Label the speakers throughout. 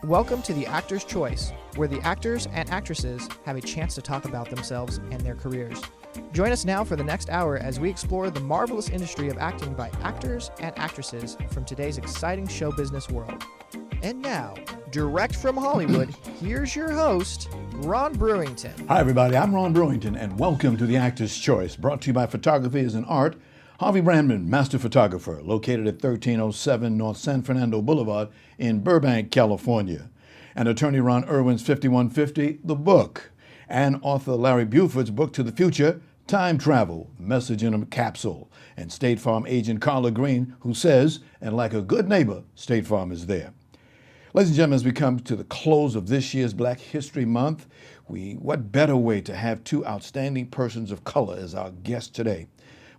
Speaker 1: Welcome to The Actor's Choice, where the actors and actresses have a chance to talk about themselves and their careers. Join us now for the next hour as we explore the marvelous industry of acting by actors and actresses from today's exciting show business world. And now, direct from Hollywood, here's your host, Ron Brewington.
Speaker 2: Hi, everybody. I'm Ron Brewington, and welcome to The Actor's Choice, brought to you by Photography is an Art. Harvey Brandman, master photographer, located at 1307 North San Fernando Boulevard in Burbank, California. And attorney Ron Irwin's 5150, The Book. And author Larry Buford's book To the Future, Time Travel, Message in a Capsule. And State Farm agent Carla Green, who says, and like a good neighbor, State Farm is there. Ladies and gentlemen, as we come to the close of this year's Black History Month, what better way to have two outstanding persons of color as our guests today.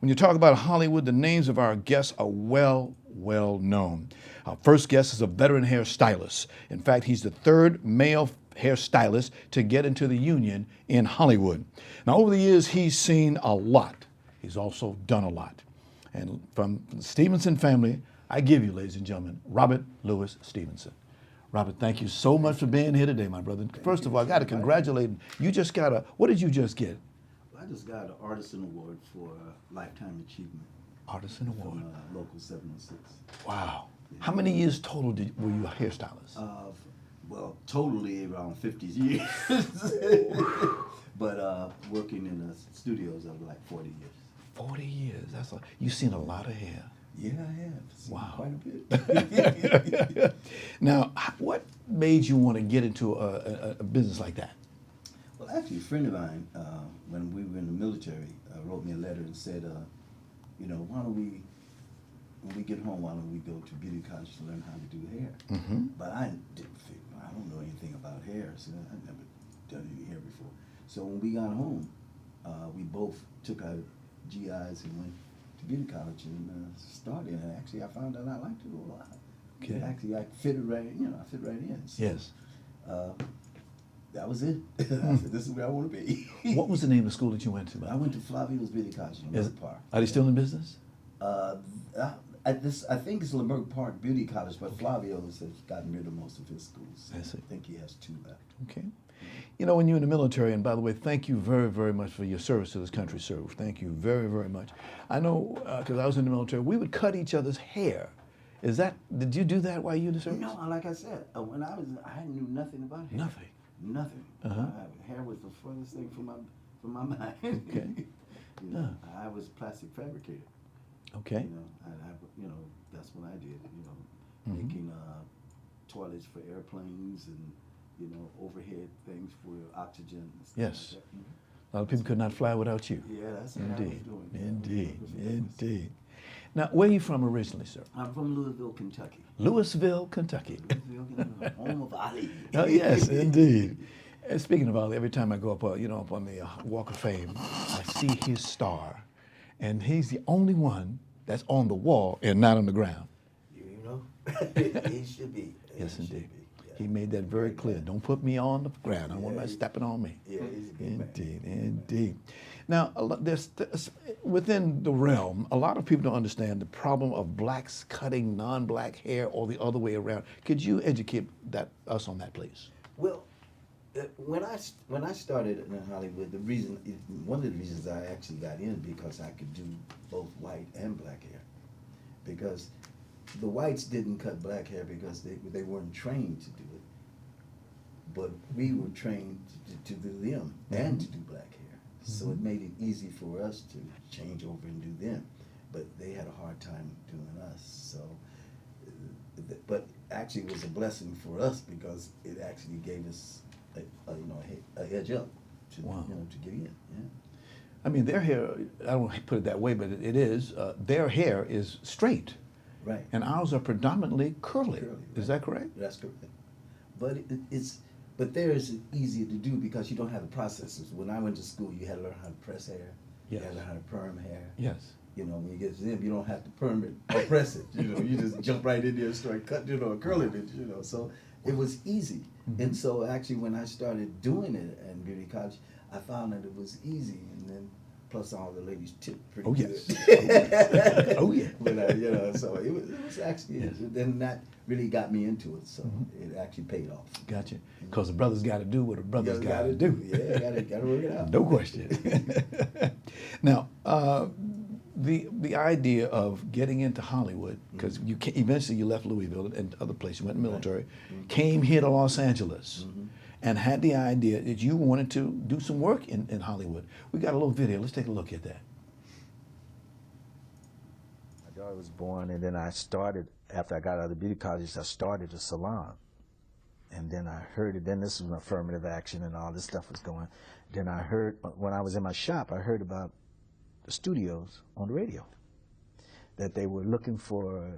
Speaker 2: When you talk about Hollywood, the names of our guests are well known. Our first guest is a veteran hairstylist. In fact, he's the third male hairstylist to get into the union in Hollywood. Now, over the years, he's seen a lot. He's also done a lot. And from the Stevenson family, I give you, ladies and gentlemen, Robert Louis Stevenson. Robert, thank you so much for being here today, my brother. First of all, I got to congratulate you. You just got what did you just get?
Speaker 3: I just got an Artisan Award for Lifetime Achievement.
Speaker 2: Artisan Award.
Speaker 3: From Local 706.
Speaker 2: Wow.
Speaker 3: Yeah.
Speaker 2: How many years total were you a hairstylist?
Speaker 3: Well, totally around 50 years. But working in the studios of like 40 years.
Speaker 2: 40 years. You've seen a lot of hair.
Speaker 3: Yeah, I have. Seen
Speaker 2: wow.
Speaker 3: Quite a bit.
Speaker 2: Now, what made you want to get into a business like that?
Speaker 3: Well, actually, a friend of mine, when we were in the military, wrote me a letter and said, why don't we, when we get home, why don't we go to beauty college to learn how to do hair?
Speaker 2: Mm-hmm.
Speaker 3: But I don't know anything about hair, so I'd never done any hair before. So when we got home, we both took our GIs and went to beauty college and started. And actually, I found out I liked it a lot.
Speaker 2: Okay.
Speaker 3: Actually, I fit right in. So,
Speaker 2: yes.
Speaker 3: That was it. I said, this is where I want to be.
Speaker 2: What was the name of the school that you went to?
Speaker 3: I went to Flavio's Beauty College in Leimert Park.
Speaker 2: Are they still in business?
Speaker 3: I think it's Leimert Park Beauty College, but Flavio's has gotten rid of most of his schools.
Speaker 2: I see.
Speaker 3: I think he has 2 left.
Speaker 2: Okay. You know, when you're in the military, and by the way, thank you very, very much for your service to this country, sir. Thank you very, very much. I know, because I was in the military, we would cut each other's hair. Did you do that while you were in the service?
Speaker 3: No, like I said, when I knew nothing about hair. Nothing.
Speaker 2: Uh-huh.
Speaker 3: Hair was the furthest thing from my mind.
Speaker 2: Okay.
Speaker 3: I was a plastic fabricator.
Speaker 2: Okay.
Speaker 3: That's what I did.
Speaker 2: Mm-hmm.
Speaker 3: Making toilets for airplanes and overhead things for oxygen. And stuff
Speaker 2: Yes.
Speaker 3: like that. Mm-hmm.
Speaker 2: A lot of people could not fly without you.
Speaker 3: Yeah, that's what I was doing.
Speaker 2: Indeed. Now, where are you from originally, sir?
Speaker 3: I'm from Louisville, Kentucky.
Speaker 2: Louisville, Kentucky.
Speaker 3: Louisville, home of Ali.
Speaker 2: Oh, yes, indeed. And speaking of Ali, every time I go up, up on the Walk of Fame, I see his star, and he's the only one that's on the wall and not on the ground.
Speaker 3: He should be.
Speaker 2: Yes, indeed.
Speaker 3: Yeah.
Speaker 2: He made that very clear. Don't put me on the ground. I don't want anybody stepping on me.
Speaker 3: Yeah, he's a good man.
Speaker 2: Indeed. Now, there's within the realm, a lot of people don't understand the problem of blacks cutting non-black hair or the other way around. Could you educate us on that, please?
Speaker 3: Well, when I started in Hollywood, one of the reasons I actually got in because I could do both white and black hair, because the whites didn't cut black hair because they weren't trained to do it, but we were trained to do them and to do black hair. So it made it easy for us to change over and do them, but they had a hard time doing us. So, but actually it was a blessing for us because it actually gave us a edge up to to get in. Yeah.
Speaker 2: I mean, their hair, I don't want to put it that way, but it is, their hair is straight.
Speaker 3: Right.
Speaker 2: And ours are predominantly curly. Is that correct?
Speaker 3: That's correct. But theirs is easier to do because you don't have the processes. When I went to school, you had to learn how to press hair.
Speaker 2: Yes.
Speaker 3: You had to learn how to perm hair.
Speaker 2: Yes.
Speaker 3: When you get to them, you don't have to perm it or press it. You just jump right in there and start cutting or curling it. So it was easy. Mm-hmm. And so actually, when I started doing it in beauty college, I found that it was easy. And then plus all the ladies tipped pretty
Speaker 2: Oh,
Speaker 3: good.
Speaker 2: yes. Oh, yeah.
Speaker 3: But, you know, so it was actually, then that really got me into it, so it actually paid off.
Speaker 2: Gotcha. Because the brothers got to do what the brothers got to do.
Speaker 3: Yeah, gotta work it out.
Speaker 2: No question. Now, the idea of getting into Hollywood, because eventually you left Louisville and other places, went in the military, came here to Los Angeles, and had the idea that you wanted to do some work in Hollywood. We got a little video. Let's take a look at that.
Speaker 4: My daughter was born, and then I started, after I got out of the beauty college, I started a salon. And then I heard it, then this was affirmative action and all this stuff was going. Then I heard, when I was in my shop, I heard about the studios on the radio, that they were looking for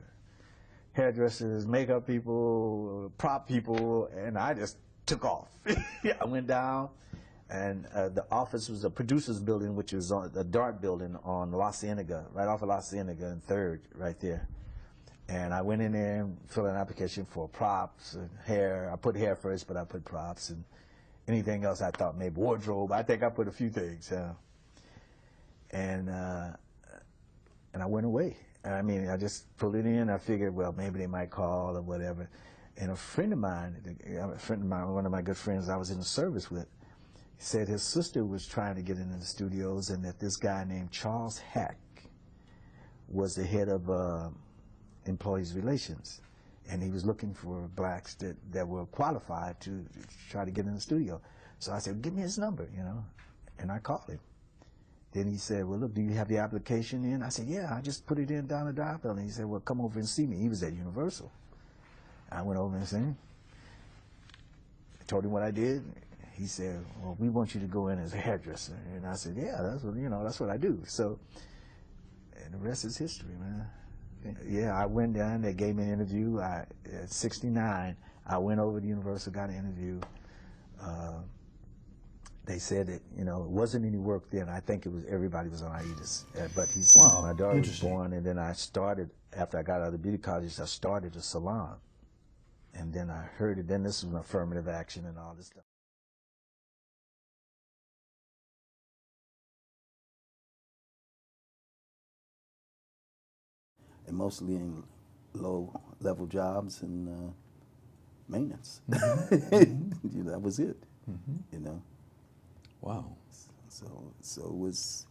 Speaker 4: hairdressers, makeup people, prop people, and I just took off. I went down, and the office was a producer's building, which was on the Dart building on La Cienega, right off of La Cienega and 3rd, right there. And I went in there and filled an application for props and hair. I put hair first, but I put props and anything else I thought, maybe wardrobe. I think I put a few things. And I went away. I mean, I just pulled it in. I figured, well, maybe they might call or whatever. And a friend of mine, one of my good friends I was in the service with, said his sister was trying to get into the studios, and that this guy named Charles Hack was the head of employees relations, and he was looking for blacks that were qualified to try to get in the studio. So I said, give me his number, you know, and I called him. Then he said, well, look, do you have the application in? I said, yeah, I just put it in down at the Dart building. He said, well, come over and see me. He was at Universal. I went over and seen him. I told him what I did. He said, well, we want you to go in as a hairdresser. And I said, yeah, that's what I do. So, and the rest is history, man. Yeah, I went down, they gave me an interview. At 69, I went over to Universal, got an interview. They said that, you know, it wasn't any work then. I think it was, everybody was on hiatus. But he said,
Speaker 2: Wow,
Speaker 4: my daughter was born, and then I started, after I got out of the beauty college, I started a salon. And then I heard it, then this was affirmative action and all this stuff.
Speaker 3: And mostly in low-level jobs and maintenance. You know, that was it. You know.
Speaker 2: Wow.
Speaker 3: So it was,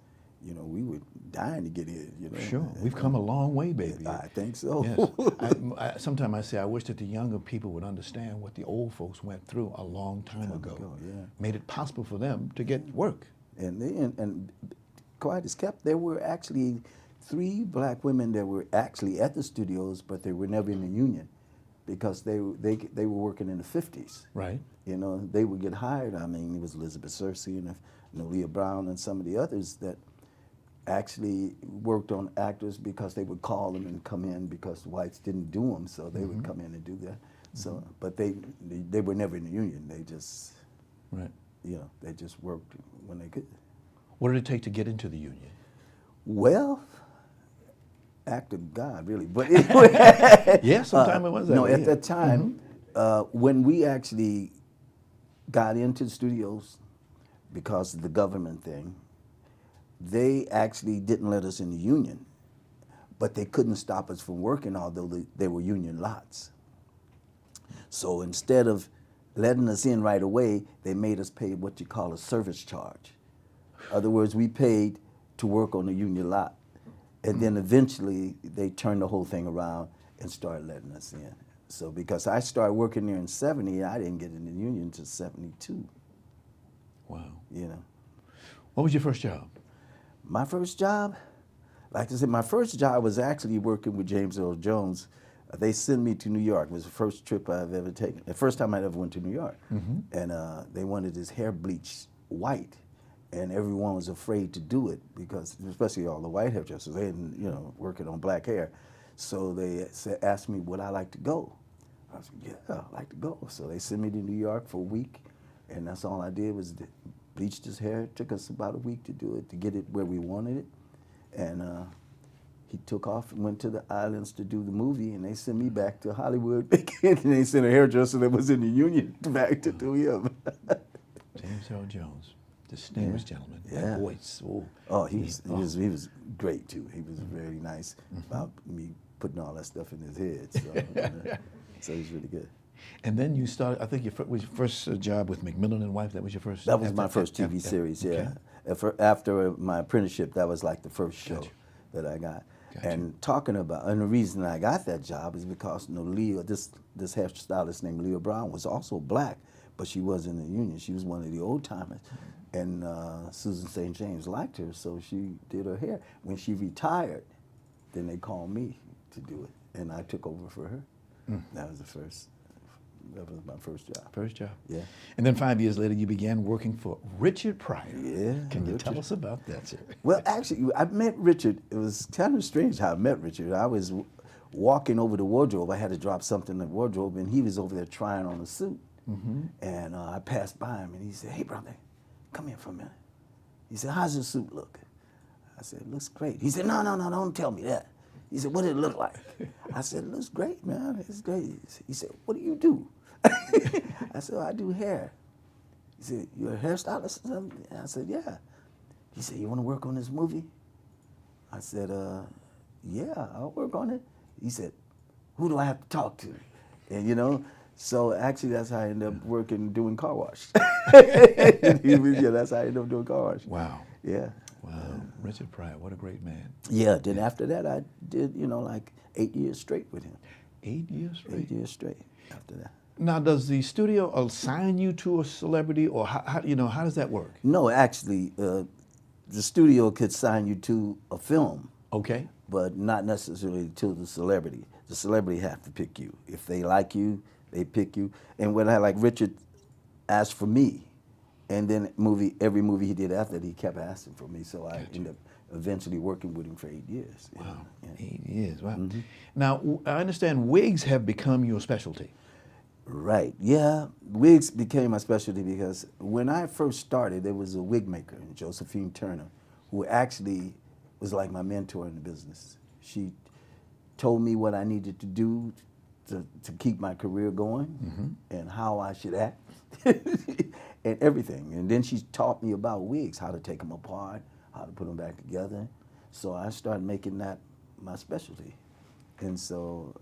Speaker 3: you know, we were dying to get in. You know.
Speaker 2: Sure, we've come a long way, baby.
Speaker 3: I think so.
Speaker 2: Yes. Sometimes I say I wish that the younger people would understand what the old folks went through a long time ago.
Speaker 3: Yeah.
Speaker 2: Made it possible for them to get work.
Speaker 3: And quiet as kept, there were actually 3 black women that were actually at the studios, but they were never in the union because they were working in the 50s.
Speaker 2: Right.
Speaker 3: You know, they would get hired. I mean, it was Elizabeth Searcy and Leah Brown and some of the others that actually worked on actors because they would call them and come in because the whites didn't do them, so they would come in and do that. So, but they were never in the union. They just,
Speaker 2: Right.
Speaker 3: you know, they just worked when they could.
Speaker 2: What did it take to get into the union?
Speaker 3: Well, act of God, really. But anyway,
Speaker 2: Yeah, sometime it was that
Speaker 3: no,
Speaker 2: way,
Speaker 3: at
Speaker 2: yeah.
Speaker 3: that time, when we actually got into the studios because of the government thing, they actually didn't let us in the union, but they couldn't stop us from working, although they were union lots. So instead of letting us in right away, they made us pay what you call a service charge. In other words, we paid to work on the union lot. And then eventually they turned the whole thing around and started letting us in. So because I started working there in 70, I didn't get in the union until 72.
Speaker 2: Wow.
Speaker 3: You know.
Speaker 2: What was your first job?
Speaker 3: My first job, like I said, my first job was actually working with James Earl Jones. They sent me to New York. It was the first trip I've ever taken. The first time I ever went to New York. And they wanted his hair bleached white. And everyone was afraid to do it because, especially all the white hairdressers, they hadn't, you know, working on black hair. So they asked me, would I like to go? I said, yeah, I'd like to go. So they sent me to New York for a week, and that's all I did was bleached his hair. It took us about a week to do it, to get it where we wanted it. And he took off and went to the islands to do the movie, and they sent me back to Hollywood. And they sent a hairdresser that was in the union back to do him.
Speaker 2: James Earl Jones. Distinguished gentleman.
Speaker 3: Yeah.
Speaker 2: That voice. Oh,
Speaker 3: Oh, he was great too. He was very nice about me putting all that stuff in his head. So, so he's really good.
Speaker 2: And then you started, I think was your first job with McMillan and Wife, that was your first?
Speaker 3: That was my first TV series, yeah. After my apprenticeship, that was like the first show that I got.
Speaker 2: Gotcha.
Speaker 3: And talking about, and the reason I got that job is because Leah, this hairstylist named Leah Brown was also black, but she wasn't in the union. She was one of the old timers. And Susan St. James liked her, so she did her hair. When she retired, then they called me to do it, and I took over for her. That was my first job.
Speaker 2: First job.
Speaker 3: Yeah.
Speaker 2: And then 5 years later, you began working for Richard Pryor.
Speaker 3: Yeah.
Speaker 2: Can you tell us about that, sir?
Speaker 3: Well, actually, I met Richard. It was kind of strange how I met Richard. I was walking over the wardrobe. I had to drop something in the wardrobe, and he was over there trying on a suit. And I passed by him, and he said, "Hey, brother, come here for a minute." He said, "How's your suit look?" I said, "It looks great." He said, No, don't tell me that. He said, "What did it look like?" I said, "It looks great, man. It's great." He said, "What do you do?" I said, "I do hair." He said, "You're a hairstylist or something?" I said, "Yeah." He said, "You want to work on this movie?" I said, "Yeah, I'll work on it." He said, "Who do I have to talk to?" And so actually that's how I ended up working, doing car wash. That's how I ended up doing car wash.
Speaker 2: Wow.
Speaker 3: Yeah.
Speaker 2: Wow. Richard Pryor, what a great man.
Speaker 3: Yeah, then after that I did, like 8 years straight with him.
Speaker 2: 8 years straight?
Speaker 3: 8 years straight after that.
Speaker 2: Now, does the studio assign you to a celebrity, or how does that work?
Speaker 3: No, actually, the studio could sign you to a film,
Speaker 2: Okay.
Speaker 3: but not necessarily to the celebrity. The celebrity have to pick you. If they like you, they pick you. And when Richard asked for me, and then every movie he did after that, he kept asking for me. So I ended up eventually working with him for 8 years.
Speaker 2: Wow,
Speaker 3: Yeah.
Speaker 2: 8 years, wow. Now, I understand wigs have become your specialty.
Speaker 3: Right, yeah. Wigs became my specialty because when I first started, there was a wig maker, Josephine Turner, who actually was like my mentor in the business. She told me what I needed to do to keep my career going and how I should act and everything. And then she taught me about wigs, how to take them apart, how to put them back together. So I started making that my specialty. And so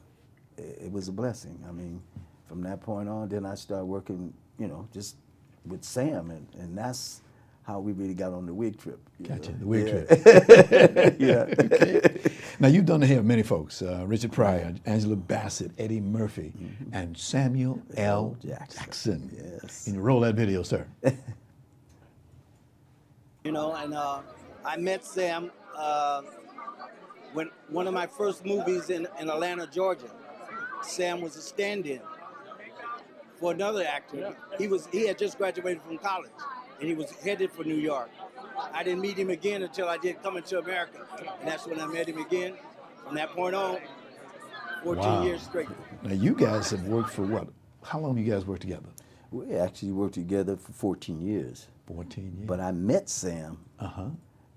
Speaker 3: it was a blessing. I mean, from that point on, then I started working, just with Sam, and that's how we really got on the wig trip.
Speaker 2: Gotcha, the wig trip.
Speaker 3: Yeah.
Speaker 2: Okay. Now, you've done the hair of many folks, Richard Pryor, Angela Bassett, Eddie Murphy, and Samuel L. Jackson.
Speaker 3: Yes.
Speaker 2: Can you roll that video, sir?
Speaker 5: And I met Sam when one of my first movies in Atlanta, Georgia. Sam was a stand-in for another actor. He had just graduated from college, and he was headed for New York. I didn't meet him again until I did Coming to America, and that's when I met him again. From that point on, 14 years straight.
Speaker 2: Now, you guys have worked for what? How long have you guys worked together?
Speaker 3: We actually worked together for 14 years.
Speaker 2: 14 years.
Speaker 3: But I met Sam
Speaker 2: Uh-huh.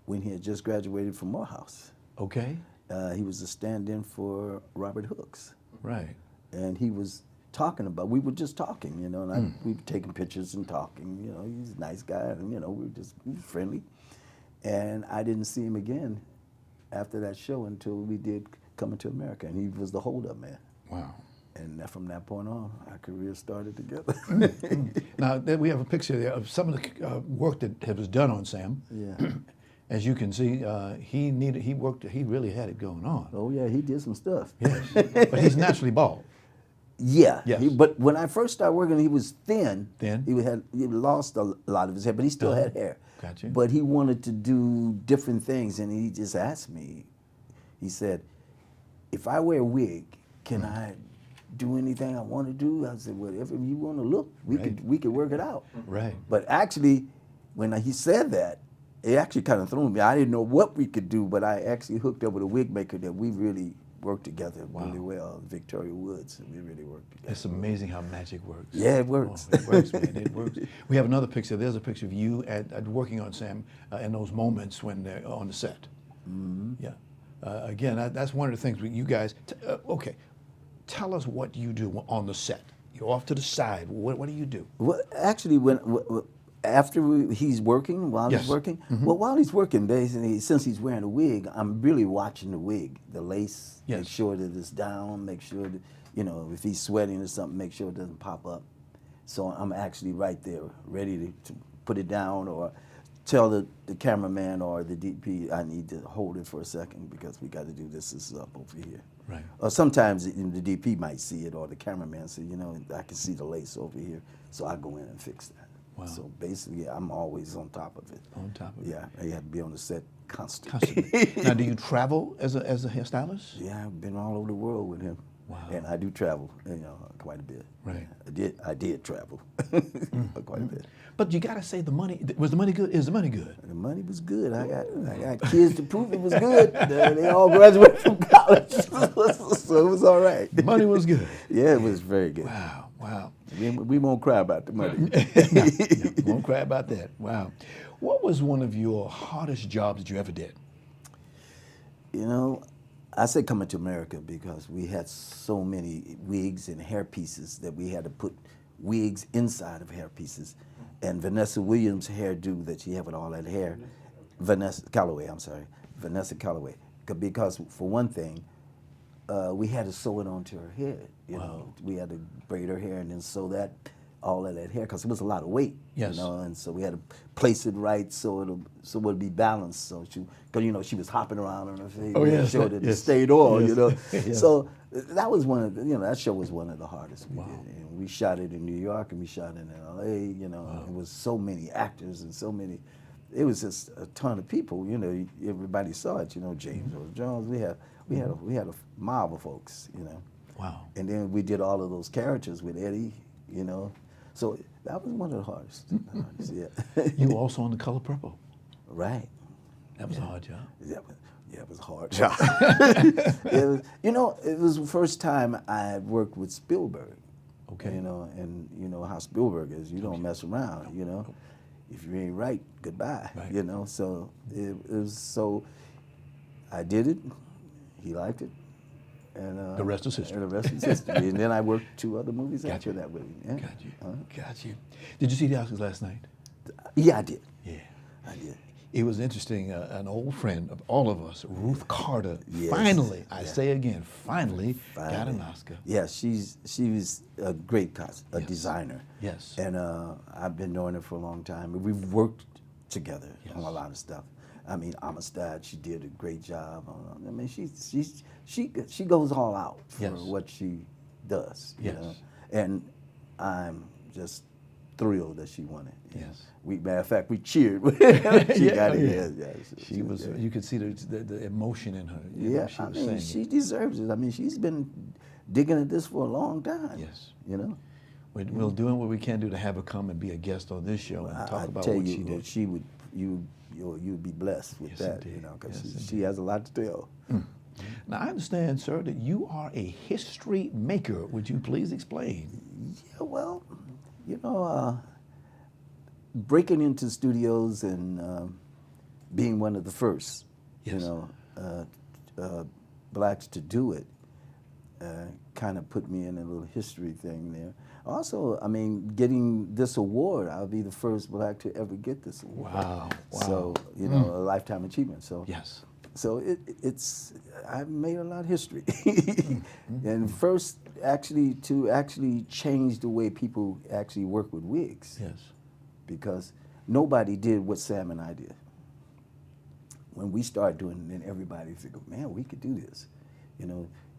Speaker 3: when he had just graduated from Morehouse.
Speaker 2: Okay.
Speaker 3: He was a stand-in for Robert Hooks.
Speaker 2: Right.
Speaker 3: And he was we were just talking, and we were taking pictures and talking, he's a nice guy, and, we were friendly. And I didn't see him again after that show until we did Coming to America, and he was the hold-up man.
Speaker 2: Wow.
Speaker 3: And from that point on, our career started together.
Speaker 2: Now, we have a picture there of some of the work that was done on Sam.
Speaker 3: Yeah.
Speaker 2: As you can see, he really had it going on.
Speaker 3: Oh, yeah, he did some stuff.
Speaker 2: Yes. But he's naturally bald.
Speaker 3: Yeah,
Speaker 2: Yes.
Speaker 3: but when I first started working, he was thin.
Speaker 2: Thin?
Speaker 3: He lost a lot of his hair, but he still had hair.
Speaker 2: Gotcha.
Speaker 3: But he wanted to do different things, and he just asked me. He said, "If I wear a wig, can I do anything I want to do?" I said, "Whatever you want to look, we could work it out."
Speaker 2: Right.
Speaker 3: But actually, when he said that, it actually kind of threw me. I didn't know what we could do, but I actually hooked up with a wig maker that we really worked together really well, Victoria Woods, and we really worked together.
Speaker 2: It's amazing how magic works.
Speaker 3: Yeah, it works.
Speaker 2: Oh, it works, man. It works. We have another picture. There's a picture of you at working on Sam in those moments when they're on the set. Yeah. Again, that's one of the things with you guys. Okay, tell us what you do on the set. You're off to the side. What do you do?
Speaker 3: Well, actually, when he's working, while
Speaker 2: Yes.
Speaker 3: he's working, well, while he's working, basically, since he's wearing a wig, I'm really watching the wig, the lace,
Speaker 2: Yes.
Speaker 3: make sure that it's down, make sure that, you know, if he's sweating or something, make sure it doesn't pop up. So I'm actually right there, ready to put it down or tell the cameraman or the DP, I need to hold it for a second because we got to do this is up over here.
Speaker 2: Right.
Speaker 3: Or sometimes the DP might see it or the cameraman say, you know, I can see the lace over here, so I go in and fix that.
Speaker 2: Wow.
Speaker 3: So basically, I'm always on top of it.
Speaker 2: On top of it.
Speaker 3: Yeah, I have to be on the set constantly.
Speaker 2: Constantly. Now, do you travel as a hairstylist?
Speaker 3: Yeah, I've been all over the world with him.
Speaker 2: Wow.
Speaker 3: And I do travel, you know, quite a bit.
Speaker 2: Right.
Speaker 3: I did travel quite a bit.
Speaker 2: But you got to say the money. Was the money good? Is the money good?
Speaker 3: The money was good. I got kids to prove it was good. They all graduated from college, so it was all right.
Speaker 2: The money was good.
Speaker 3: Yeah, it was very good.
Speaker 2: Wow. Wow.
Speaker 3: We won't cry about the money.
Speaker 2: No, won't cry about that. Wow. What was one of your hardest jobs that you ever did?
Speaker 3: You know, I say coming to America because we had so many wigs and hair pieces that we had to put wigs inside of hair pieces. And Vanessa Williams' hairdo that she had with all that hair, Vanessa Calloway, Vanessa Calloway. Because for one thing, we had to sew it onto her head. You know, we had to braid her hair and then sew that, all of that hair, because it was a lot of weight.
Speaker 2: Yes.
Speaker 3: You know, and so we had to place it right so it'll be balanced. So because you know she was hopping around on her face.
Speaker 2: Oh,
Speaker 3: to
Speaker 2: yes,
Speaker 3: show that it
Speaker 2: yes.
Speaker 3: stayed on.
Speaker 2: Yes.
Speaker 3: You know,
Speaker 2: Yes.
Speaker 3: so that was one of the, that show was one of the hardest we
Speaker 2: Wow.
Speaker 3: did. And we shot it in New York and we shot it in L.A. You know, it was so many actors and so many. It was just a ton of people. You know, everybody saw it. You know, James Earl Jones. We had a mob of folks. You know.
Speaker 2: Wow.
Speaker 3: And then we did all of those characters with Eddie. You know, so that was one of the hardest. Yeah.
Speaker 2: You were also on The Color Purple.
Speaker 3: Right.
Speaker 2: That was a hard job.
Speaker 3: Yeah, it was a hard job. It was the first time I had worked with Spielberg.
Speaker 2: Okay.
Speaker 3: You know, and you know how Spielberg is. You don't mess around. You know, if you ain't right, goodbye.
Speaker 2: Right.
Speaker 3: You know, so it was so. I did it. He liked it. And
Speaker 2: The rest is history.
Speaker 3: And the rest is history. And then I worked 2 other movies
Speaker 2: Got
Speaker 3: after
Speaker 2: you.
Speaker 3: that with him. Yeah.
Speaker 2: Got you. Got you. Did you see the Oscars last night?
Speaker 3: Yeah, I did.
Speaker 2: Yeah.
Speaker 3: I did.
Speaker 2: It was interesting. An old friend of all of us, Ruth Carter,
Speaker 3: Yes.
Speaker 2: finally, I say again, finally got
Speaker 3: Finally.
Speaker 2: an Oscar.
Speaker 3: Yeah, she was a great
Speaker 2: Yes.
Speaker 3: designer.
Speaker 2: Yes.
Speaker 3: And I've been knowing her for a long time. We've worked together on a lot of stuff. I mean, Amistad, she did a great job. I mean, she goes all out for
Speaker 2: Yes.
Speaker 3: what she does. You
Speaker 2: Yes.
Speaker 3: know? And I'm just thrilled that she won it.
Speaker 2: Yes.
Speaker 3: Matter of fact, we cheered when she got it.
Speaker 2: Yeah.
Speaker 3: Yeah,
Speaker 2: She was.
Speaker 3: yeah.
Speaker 2: You could see the emotion in her. You know,
Speaker 3: Yeah,
Speaker 2: she
Speaker 3: I
Speaker 2: was
Speaker 3: mean,
Speaker 2: saying
Speaker 3: she
Speaker 2: it.
Speaker 3: deserves it. I mean, she's been digging at this for a long time.
Speaker 2: Yes.
Speaker 3: You know?
Speaker 2: We're doing what we can do to have her come and be a guest on this show and talk about
Speaker 3: tell
Speaker 2: what
Speaker 3: you,
Speaker 2: she did.
Speaker 3: she would, you'd be blessed with
Speaker 2: Yes,
Speaker 3: that,
Speaker 2: indeed.
Speaker 3: you know, because
Speaker 2: Yes,
Speaker 3: she has a lot to tell.
Speaker 2: Now, I understand, sir, that you are a history maker. Would you please explain?
Speaker 3: Yeah, well, breaking into studios and being one of the first,
Speaker 2: Yes.
Speaker 3: blacks to do it, kind of put me in a little history thing there. Also, I mean, getting this award, I'll be the first black to ever get this award.
Speaker 2: Wow.
Speaker 3: So, a lifetime achievement. So,
Speaker 2: Yes.
Speaker 3: so it's I've made a lot of history. And first, to change the way people actually work with wigs.
Speaker 2: Yes.
Speaker 3: Because nobody did what Sam and I did. When we started doing it, then everybody said, man, we could do this.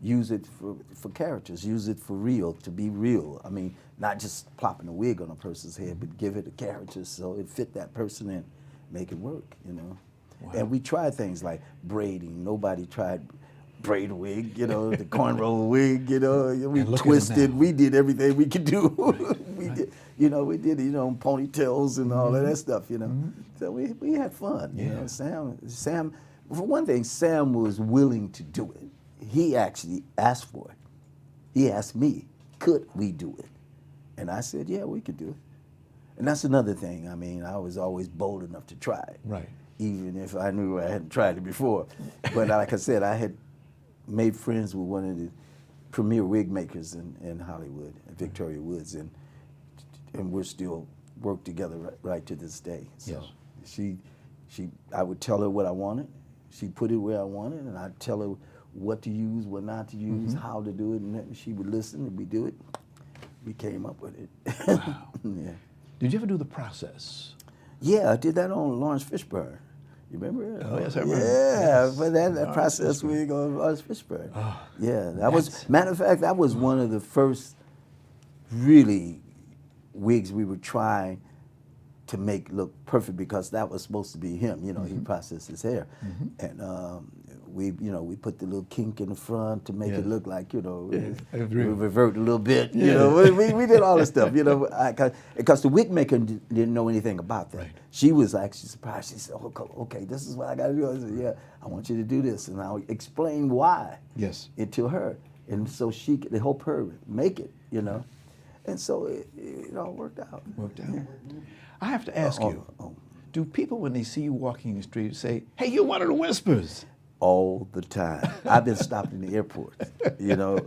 Speaker 3: Use it for characters, use it for real, to be real. I mean, not just plopping a wig on a person's head, but give it a character so it fit that person and make it work,
Speaker 2: Wow.
Speaker 3: And we tried things like braiding. Nobody tried braid a wig, the cornrow wig, we
Speaker 2: And look at it
Speaker 3: twisted.
Speaker 2: now.
Speaker 3: We did everything we could do. We did, ponytails and all of that stuff, So we had fun,
Speaker 2: Yeah.
Speaker 3: Sam, for one thing, Sam was willing to do it. He actually asked for it. He asked me, could we do it? And I said, yeah, we could do it. And that's another thing. I mean, I was always bold enough to try it.
Speaker 2: Right.
Speaker 3: Even if I knew I hadn't tried it before. But like I said, I had made friends with one of the premier wig makers in Hollywood, Victoria Woods, and we're still work together right to this day. So
Speaker 2: Yes.
Speaker 3: I would tell her what I wanted. She put it where I wanted, and I'd tell her what to use, what not to use, how to do it, and then she would listen, and we do it. We came up with it.
Speaker 2: Wow.
Speaker 3: Yeah.
Speaker 2: Did you ever do the process?
Speaker 3: Yeah, I did that on Lawrence Fishburne. You remember it?
Speaker 2: Oh, yes, I remember.
Speaker 3: Yeah,
Speaker 2: Yes.
Speaker 3: but that
Speaker 2: Lawrence
Speaker 3: process
Speaker 2: Fishburne.
Speaker 3: we go on Lawrence Fishburne.
Speaker 2: Oh,
Speaker 3: Yeah, that was, matter of fact, that was one of the first really wigs we would try to make look perfect, because that was supposed to be him. You know, he processed his hair, and we put the little kink in the front to make
Speaker 2: Yeah.
Speaker 3: it look like, you know,
Speaker 2: I
Speaker 3: we
Speaker 2: agree.
Speaker 3: revert a little bit. You
Speaker 2: Yeah.
Speaker 3: know, we did all this stuff. You know, because the wig maker didn't know anything about that.
Speaker 2: Right.
Speaker 3: She was actually surprised. She said, "Okay, this is what I got to do." I said, "Yeah, I want you to do this," and I'll explain why.
Speaker 2: Yes.
Speaker 3: It to her, and so she could help her make it. You know, and so it all worked out.
Speaker 2: Worked out. I have to ask you, do people when they see you walking the street say, "Hey, you're one of the Whispers"?
Speaker 3: All the time. I've been stopped in the airport. You know,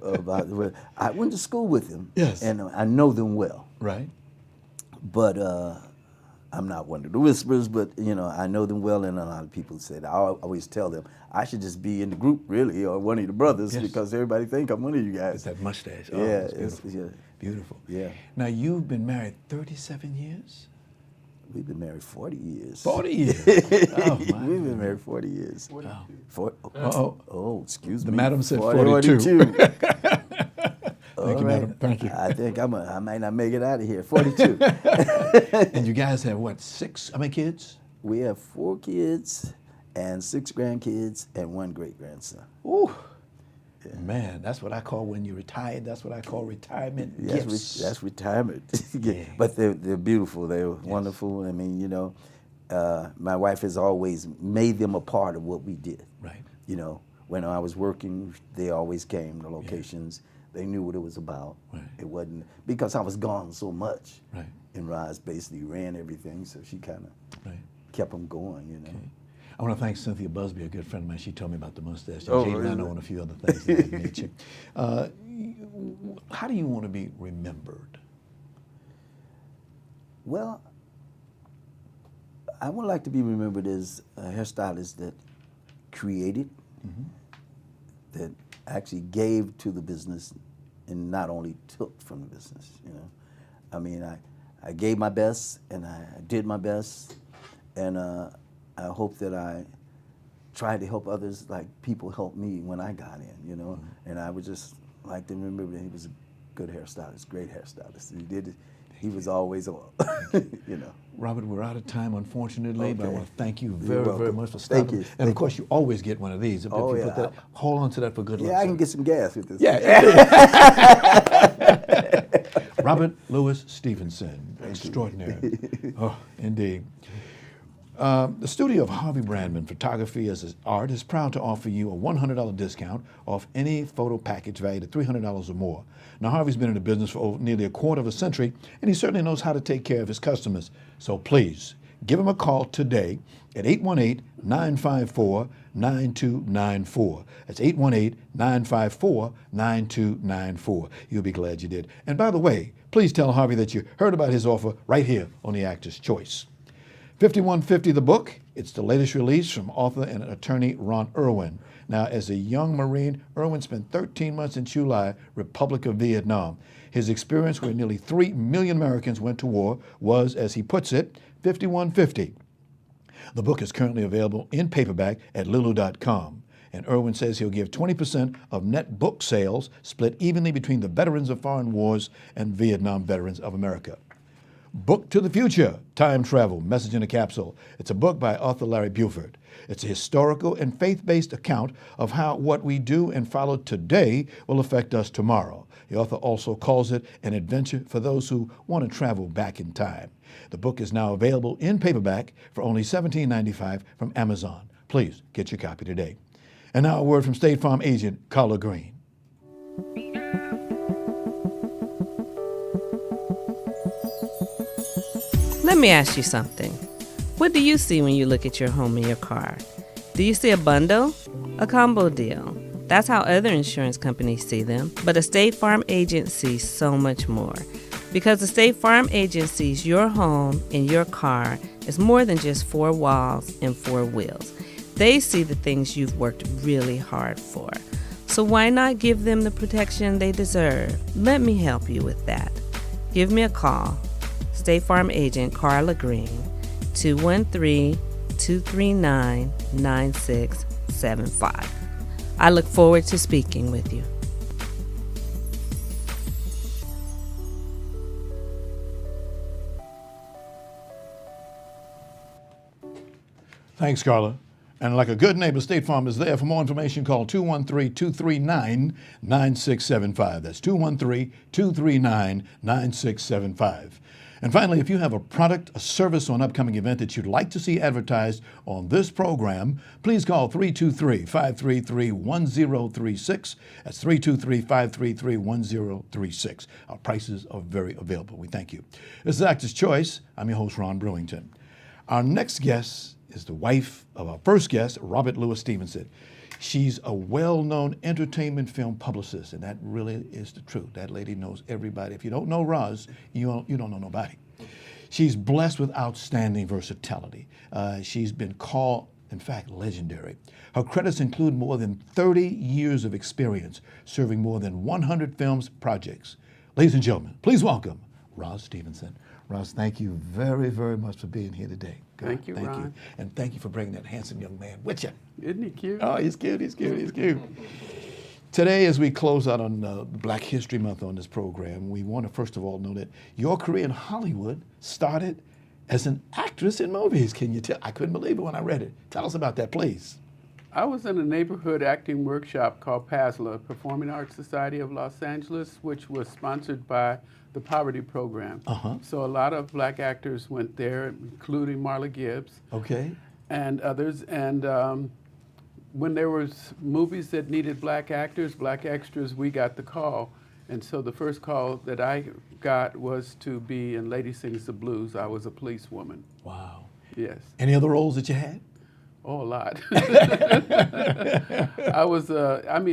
Speaker 3: I went to school with them.
Speaker 2: Yes.
Speaker 3: And I know them well.
Speaker 2: Right.
Speaker 3: But I'm not one of the Whispers, but you know, I know them well, and a lot of people said, I always tell them, I should just be in the group, really, or one of the brothers,
Speaker 2: Yes.
Speaker 3: because everybody think I'm one of you guys.
Speaker 2: It's that mustache. Oh,
Speaker 3: Yeah,
Speaker 2: it's beautiful.
Speaker 3: yeah.
Speaker 2: Beautiful.
Speaker 3: Yeah.
Speaker 2: Now, you've been married 37 years?
Speaker 3: We've been married 40 years.
Speaker 2: 40 years. Oh, my.
Speaker 3: We've been married 40 years.
Speaker 2: Uh-oh.
Speaker 3: Excuse
Speaker 2: The
Speaker 3: me.
Speaker 2: madam said 42.
Speaker 3: Thank
Speaker 2: you, madam. Thank you.
Speaker 3: I think I might not make it out of here. 42.
Speaker 2: And you guys have, what, how many kids?
Speaker 3: We have 4 kids and 6 grandkids and 1 great-grandson.
Speaker 2: Ooh. Yeah. Man, that's what I call when you're retired. That's what I call retirement gifts.
Speaker 3: That's retirement.
Speaker 2: Yeah.
Speaker 3: But they're beautiful. They're wonderful. I mean, you know, my wife has always made them a part of what we did.
Speaker 2: Right.
Speaker 3: You know, when I was working, they always came to locations. They knew what it was about.
Speaker 2: Right.
Speaker 3: It wasn't, because I was gone so much.
Speaker 2: Right.
Speaker 3: And Roz basically ran everything, so she kind of kept them going, you know.
Speaker 2: Okay. I want to thank Cynthia Busby, a good friend of mine. She told me about the mustache.
Speaker 3: Oh,
Speaker 2: Jay
Speaker 3: really?
Speaker 2: Leno and a few other things of that nature. How do you want to be remembered?
Speaker 3: Well, I would like to be remembered as a hairstylist that created, that actually gave to the business and not only took from the business, you know. I mean, I gave my best and I did my best, and I hope that I tried to help others like people helped me when I got in, you know. And I would just like to remember that he was a good hairstylist, great hairstylist. He was always on, you know.
Speaker 2: Robert, we're out of time, unfortunately, but I
Speaker 3: Okay.
Speaker 2: want to thank you
Speaker 3: You're
Speaker 2: very, very
Speaker 3: welcome.
Speaker 2: much for
Speaker 3: Thank
Speaker 2: stopping.
Speaker 3: you.
Speaker 2: And of course, you always get one of these. If
Speaker 3: Oh,
Speaker 2: you
Speaker 3: yeah.
Speaker 2: put that, hold on to that for good luck.
Speaker 3: Yeah, I
Speaker 2: sir.
Speaker 3: can get some gas with this.
Speaker 2: Yeah. Robert Louis Stevenson, extraordinary. Oh, indeed. The studio of Harvey Brandman Photography as Art is proud to offer you a $100 discount off any photo package valued at $300 or more. Now, Harvey's been in the business for nearly a quarter of a century, and he certainly knows how to take care of his customers. So please, give him a call today at 818-954-9294. That's 818-954-9294. You'll be glad you did. And by the way, please tell Harvey that you heard about his offer right here on The Actor's Choice. 5150 the book. It's the latest release from author and attorney Ron Irwin. Now, as a young Marine, Irwin spent 13 months in Chulai, Republic of Vietnam. His experience, where nearly 3 million Americans went to war, was, as he puts it, 5150. The book is currently available in paperback at lulu.com. And Irwin says he'll give 20% of net book sales, split evenly between the veterans of foreign wars and Vietnam veterans of America. Book to the Future, Time Travel, Message in a Capsule. It's a book by author Larry Buford. It's a historical and faith-based account of how what we do and follow today will affect us tomorrow. The author also calls it an adventure for those who want to travel back in time. The book is now available in paperback for only $17.95 from Amazon. Please get your copy today. And now a word from State Farm agent Carla Green.
Speaker 6: Let me ask you something. What do you see when you look at your home and your car? Do you see a bundle? A combo deal? That's how other insurance companies see them, but a State Farm agent sees so much more. Because the State Farm agent sees your home and your car as more than just four walls and four wheels. They see the things you've worked really hard for. So why not give them the protection they deserve? Let me help you with that. Give me a call. State Farm agent Carla Green, 213-239-9675. I look forward to speaking with you.
Speaker 2: Thanks, Carla. And like a good neighbor, State Farm is there. For more information, call 213-239-9675. That's 213-239-9675. And finally, if you have a product, a service, or an upcoming event that you'd like to see advertised on this program, please call 323-533-1036. That's 323-533-1036. Our prices are very available. We thank you. This is Actor's Choice. I'm your host, Ron Brewington. Our next guest is the wife of our first guest, Robert Louis Stevenson. She's a well-known entertainment film publicist, and that really is the truth. That lady knows everybody. If you don't know Roz, you don't know nobody. She's blessed with outstanding versatility. She's been called, in fact, legendary. Her credits include more than 30 years of experience, serving more than 100 films projects. Ladies and gentlemen, please welcome Roz Stevenson. Roz, thank you very, very much for being here today.
Speaker 7: Thank you, Ron.
Speaker 2: You. And thank you for bringing that handsome young man with you.
Speaker 7: Isn't he cute?
Speaker 2: Oh, he's cute, he's cute, he's cute. Today, as we close out on Black History Month on this program, we want to first of all know that your career in Hollywood started as an actress in movies. Can you tell? I couldn't believe it when I read it. Tell us about that, please.
Speaker 7: I was in a neighborhood acting workshop called PASLA, Performing Arts Society of Los Angeles, which was sponsored by the Poverty Program. So a lot of black actors went there, including Marla Gibbs.
Speaker 2: Okay.
Speaker 7: And others. And when there was movies that needed black actors, black extras, we got the call. And so the first call that I got was to be in Lady Sings the Blues. I was a policewoman.
Speaker 2: Wow.
Speaker 7: Yes.
Speaker 2: Any other roles that you had?
Speaker 7: Oh, a lot.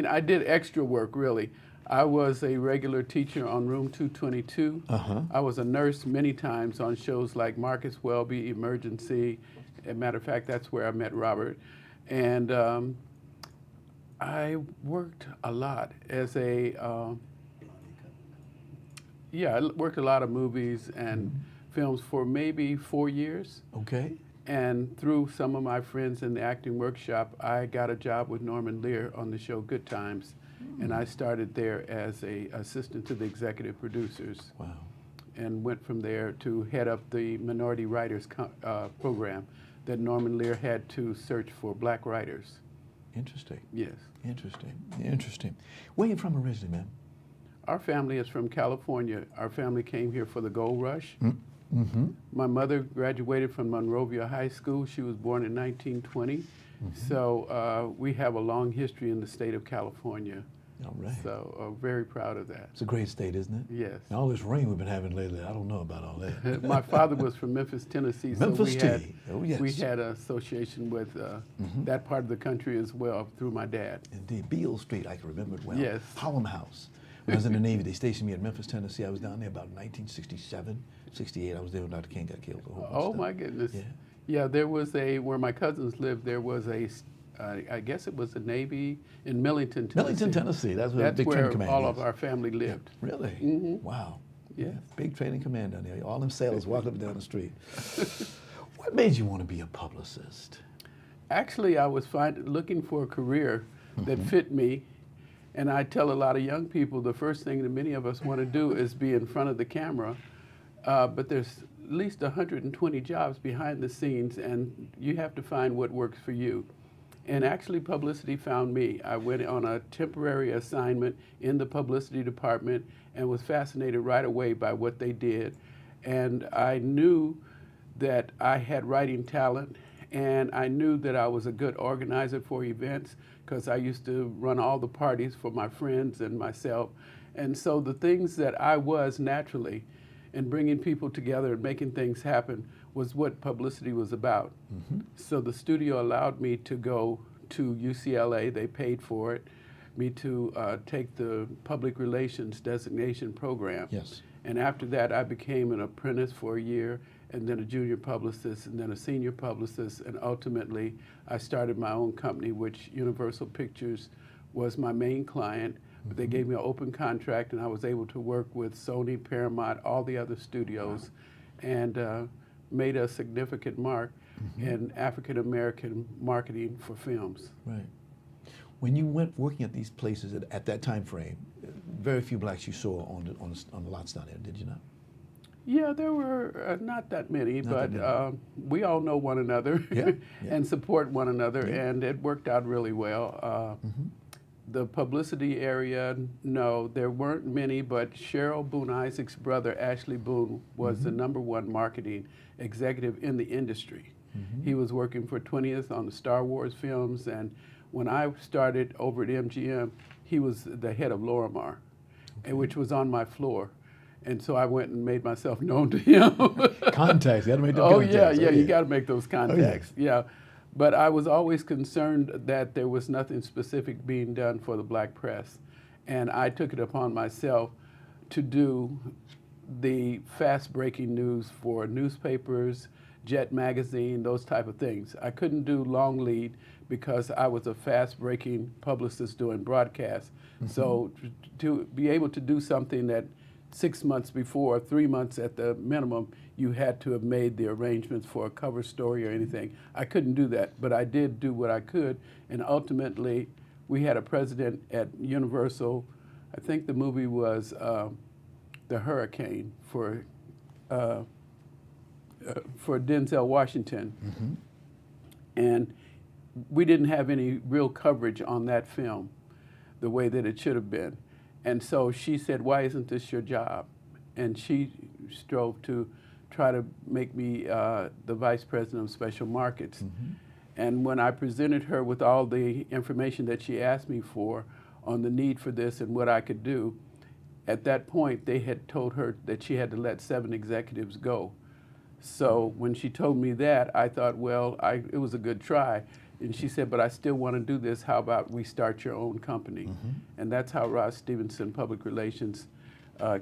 Speaker 7: I did extra work, really. I was a regular teacher on Room 222. I was a nurse many times on shows like Marcus Welby, Emergency. As a matter of fact, that's where I met Robert. And I worked a lot as I worked a lot of movies and films for maybe 4 years.
Speaker 2: Okay.
Speaker 7: And through some of my friends in the acting workshop, I got a job with Norman Lear on the show Good Times. And I started there as an assistant to the executive producers.
Speaker 2: Wow.
Speaker 7: And went from there to head up the Minority Writers program that Norman Lear had to search for black writers.
Speaker 2: Interesting.
Speaker 7: Yes.
Speaker 2: Interesting. Interesting. Where are you from originally, ma'am?
Speaker 7: Our family is from California. Our family came here for the gold rush. My mother graduated from Monrovia High School. She was born in 1920. So we have a long history in the state of California.
Speaker 2: All right.
Speaker 7: So very proud of that.
Speaker 2: It's a great state, isn't it?
Speaker 7: Yes.
Speaker 2: And all this rain we've been having lately, I don't know about all that.
Speaker 7: My father was from Memphis, Tennessee.
Speaker 2: Memphis,
Speaker 7: so
Speaker 2: oh yes.
Speaker 7: we had an association with that part of the country as well through my dad.
Speaker 2: Indeed. Beale Street, I can remember it well.
Speaker 7: Yes.
Speaker 2: Harlem House. When I was in the Navy, they stationed me at Memphis, Tennessee. I was down there about 1967, 68. I was there when Dr. King got killed.
Speaker 7: Oh, my goodness.
Speaker 2: Yeah.
Speaker 7: Yeah, there was where my cousins lived, there was I guess it was the Navy in Millington, Tennessee.
Speaker 2: Millington, Tennessee. That's where the big training command
Speaker 7: all
Speaker 2: is.
Speaker 7: of our family lived.
Speaker 2: Yeah. Really? Wow.
Speaker 7: Yeah.
Speaker 2: Big training command down there. All them sailors walking up and down the street. What made you want to be a publicist?
Speaker 7: Actually, I was looking for a career that fit me. And I tell a lot of young people the first thing that many of us want to do is be in front of the camera. But there's at least 120 jobs behind the scenes, and you have to find what works for you. And actually, publicity found me. I went on a temporary assignment in the publicity department and was fascinated right away by what they did. And I knew that I had writing talent, and I knew that I was a good organizer for events because I used to run all the parties for my friends and myself. And so the things that I was naturally in bringing people together and making things happen was what publicity was about. So the studio allowed me to go to UCLA. They paid for it. me to take the public relations designation program.
Speaker 2: Yes.
Speaker 7: And after that, I became an apprentice for a year, and then a junior publicist, and then a senior publicist, and ultimately I started my own company, which Universal Pictures was my main client. But they gave me an open contract, and I was able to work with Sony, Paramount, all the other studios, and made a significant mark in African American marketing for films.
Speaker 2: Right. When you went working at these places at that time frame, very few blacks you saw on the lots down there, did you not?
Speaker 7: Yeah, there were not that many,
Speaker 2: Not
Speaker 7: but
Speaker 2: that
Speaker 7: we all know one another
Speaker 2: Yeah, yeah.
Speaker 7: and support one another,
Speaker 2: Yeah.
Speaker 7: and it worked out really well. The publicity area, no, there weren't many, but Cheryl Boone Isaac's brother, Ashley Boone, was the #1 marketing executive in the industry. He was working for 20th on the Star Wars films, and when I started over at MGM, he was the head of Lorimar, and which was on my floor. And so I went and made myself known to him.
Speaker 2: Contacts, you got to make them
Speaker 7: Oh
Speaker 2: contacts.
Speaker 7: yeah, you got to make those contacts. Yeah, but I was always concerned that there was nothing specific being done for the black press, and I took it upon myself to do the fast-breaking news for newspapers, Jet magazine, those type of things. I couldn't do long lead because I was a fast-breaking publicist doing broadcasts. So to be able to do something that 6 months before, 3 months at the minimum, you had to have made the arrangements for a cover story or anything. I couldn't do that, but I did do what I could, and ultimately we had a president at Universal. I think the movie was The Hurricane for Denzel Washington, and we didn't have any real coverage on that film the way that it should have been. And so she said, "Why isn't this your job?" And she strove to try to make me the vice president of special markets. And when I presented her with all the information that she asked me for on the need for this and what I could do, at that point they had told her that she had to let 7 executives go. So when she told me that, I thought, well, it was a good try. And she said, "But I still want to do this. How about we start your own company?" And that's how Roz Stevenson Public Relations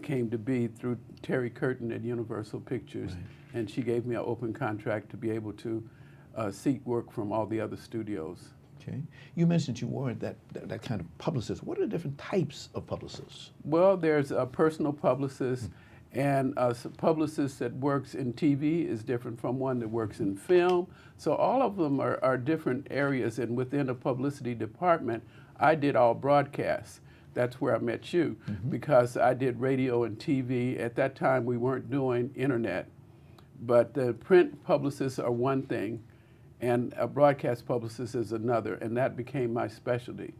Speaker 7: came to be, through Terry Curtin at Universal Pictures.
Speaker 2: Right.
Speaker 7: And she gave me an open contract to be able to seek work from all the other studios.
Speaker 2: Okay. You mentioned you weren't that kind of publicist. What are the different types of publicists?
Speaker 7: Well, there's a personal publicist, and a publicist that works in TV is different from one that works in film. So all of them are different areas, and within a publicity department, I did all broadcasts. That's where I met you, because I did radio and TV. At that time, we weren't doing internet. But the print publicists are one thing, and a broadcast publicist is another, and that became my specialty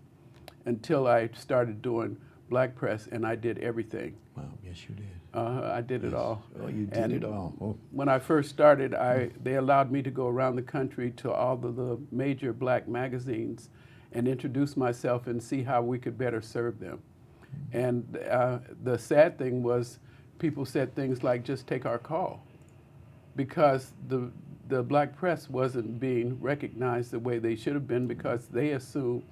Speaker 7: until I started doing black press, and I did everything.
Speaker 2: Wow, yes you did.
Speaker 7: I did it all.
Speaker 2: Oh, you did
Speaker 7: And
Speaker 2: it all. Oh.
Speaker 7: when I first started, they allowed me to go around the country to all of the major black magazines and introduce myself and see how we could better serve them. And the sad thing was, people said things like, "Just take our call," because the black press wasn't being recognized the way they should have been, because they assume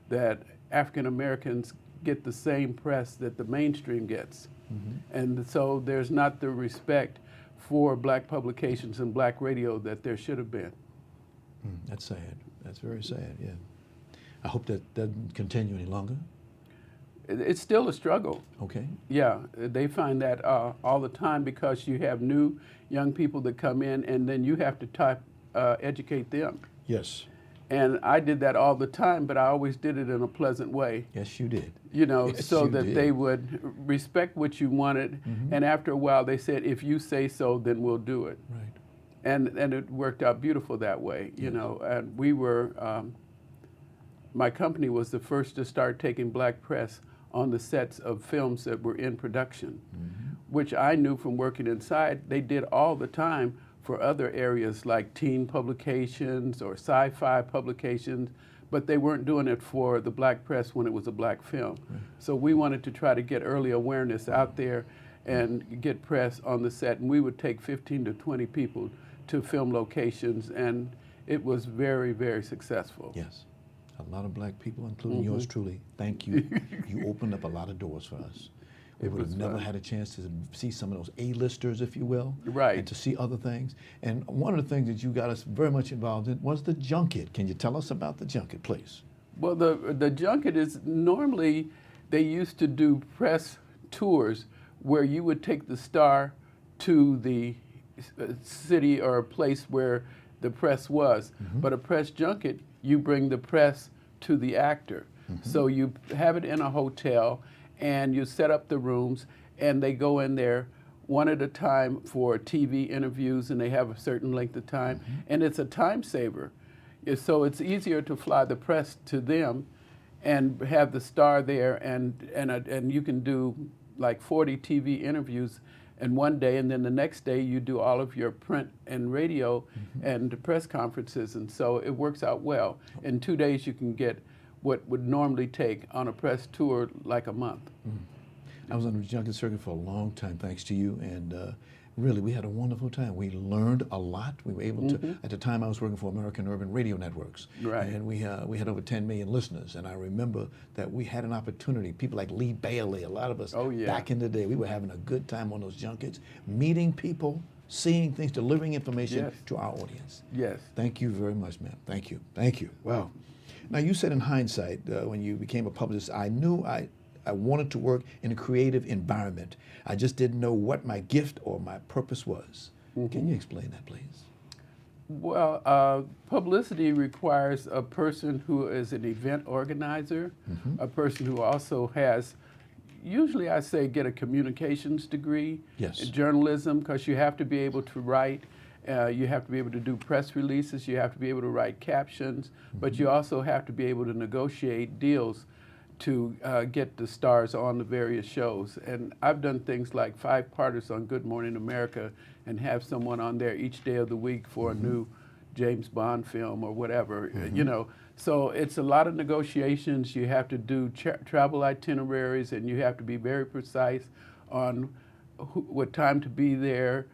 Speaker 7: that African Americans get the same press that the mainstream gets. And so there's not the respect for black publications and black radio that there should have been.
Speaker 2: That's sad. That's very sad, yeah. I hope that doesn't continue any longer.
Speaker 7: It's still a struggle.
Speaker 2: Okay.
Speaker 7: Yeah, they find that all the time, because you have new young people that come in, and then you have to educate them.
Speaker 2: Yes.
Speaker 7: And I did that all the time, but I always did it in a pleasant way.
Speaker 2: Yes, you did.
Speaker 7: You know,
Speaker 2: Yes,
Speaker 7: so
Speaker 2: you
Speaker 7: that
Speaker 2: did.
Speaker 7: they would respect what you wanted. And after a while, they said, "If you say so, then we'll do it."
Speaker 2: Right.
Speaker 7: And it worked out beautiful that way, you know. And we were, my company was the first to start taking black press on the sets of films that were in production, which I knew from working inside they did all the time for other areas like teen publications or sci-fi publications, but they weren't doing it for the black press when it was a black film. So we wanted to try to get early awareness out there and get press on the set, and we would take 15 to 20 people to film locations, and it was very, very successful.
Speaker 2: Yes. a lot of black people, including yours truly. Thank you. You opened up a lot of doors for us. We would have never had a chance to see some of those A-listers, if you will,
Speaker 7: Right.
Speaker 2: and to see other things. And one of the things that you got us very much involved in was the junket. Can you tell us about the junket, please?
Speaker 7: Well, the junket is normally, they used to do press tours where you would take the star to the city or place where the press was. But a press junket, you bring the press to the actor. So you have it in a hotel and you set up the rooms and they go in there one at a time for TV interviews, and they have a certain length of time. And it's a time saver. So it's easier to fly the press to them and have the star there, and you can do like 40 TV interviews in one day, and then the next day you do all of your print and radio and press conferences, and so it works out well. In 2 days you can get what would normally take on a press tour like a month.
Speaker 2: I was on the junket circuit for a long time, thanks to you, and really, we had a wonderful time. We learned a lot. We were able to, at the time I was working for American Urban Radio Networks,
Speaker 7: Right.
Speaker 2: and we had over 10 million listeners, and I remember that we had an opportunity, people like Lee Bailey, a lot of us back in the day, we were having a good time on those junkets, meeting people, seeing things, delivering information to our audience.
Speaker 7: Yes.
Speaker 2: Thank you very much, ma'am. Thank you. Thank you. Wow. Now, you said in hindsight, when you became a publicist, I knew I wanted to work in a creative environment. I just didn't know what my gift or my purpose was. Can you explain that, please?
Speaker 7: Well, publicity requires a person who is an event organizer, a person who also has, usually I say get a communications degree in journalism, because you have to be able to write, you have to be able to do press releases, you have to be able to write captions, but you also have to be able to negotiate deals to get the stars on the various shows. And I've done things like 5-parters on Good Morning America and have someone on there each day of the week for a new James Bond film or whatever, you know. So it's a lot of negotiations. You have to do travel itineraries, and you have to be very precise on what time to be there.